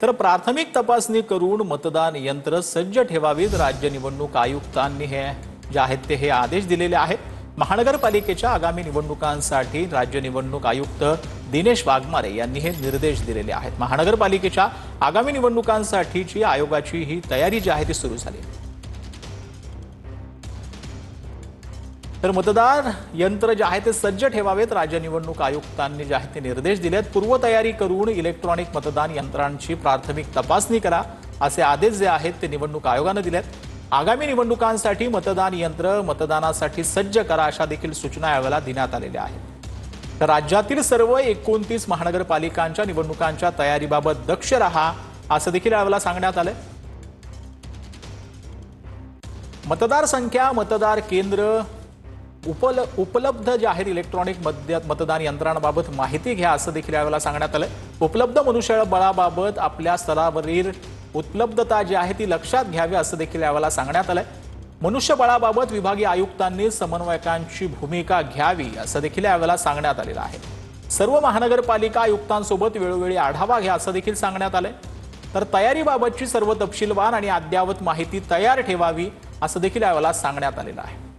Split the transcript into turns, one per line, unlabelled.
तर प्राथमिक तपासणी करून मतदान यंत्र सज्ज ठेवावीत। राज्य निवडणूक आयुक्तांनी जे आहेत ते आदेश दिलेले आहेत। महानगरपालिकेच्या आगामी निवडणुकांसाठी राज्य निवडणूक आयुक्त दिनेश वाघमारे यांनी हे निर्देश दिलेले आहेत। महानगरपालिकेच्या आगामी निवडणुकांसाठीची आयोगाची ही तयारी जी आहे ती सुरू झाली आहे। तर मतदार यंत्र जे आहे ते सज्ज ठेवावेत। राज्य निवडणूक आयुक्तांनी जे आहे ते निर्देश दिलेत। पूर्वतयारी करून इलेक्ट्रॉनिक मतदान यंत्रांची प्राथमिक तपासणी करा असे आदेश जे आहेत ते निवडणूक आयोगाने दिलेत। आगामी निवडणुकांसाठी मतदान यंत्र मतदानासाठी सज्ज करा अशा देखील सूचना आयोगाला देण्यात आलेल्या आहेत। तर राज्यातील सर्व 29 महानगरपालिकांच्या निवडणुकांच्या तयारीबाबत दक्ष रहा असं देखील आयोगाला सांगण्यात आले। मतदार संख्या मतदार केंद्र उपलब्ध जे आहेत इलेक्ट्रॉनिक मतदान यंत्रांबाबत माहिती घ्या असं देखील यावेळेला सांगण्यात आलं। उपलब्ध मनुष्यबळाबाबत आपल्या स्तरावरील उपलब्धता जी आहे ती लक्षात घ्यावी असं देखील यावेळेला सांगण्यात आलं। मनुष्यबळाबाबत विभागीय आयुक्तांनी समन्वयकांची भूमिका घ्यावी असं देखील यावेळेला सांगण्यात आलेलं आहे। सर्व महानगरपालिका आयुक्तांसोबत वेळोवेळी आढावा घ्या असं देखील सांगण्यात आलंय। तर तयारीबाबतची सर्व तपशीलवार आणि अद्ययावत माहिती तयार ठेवावी असं देखील यावेळेला सांगण्यात आलेलं आहे।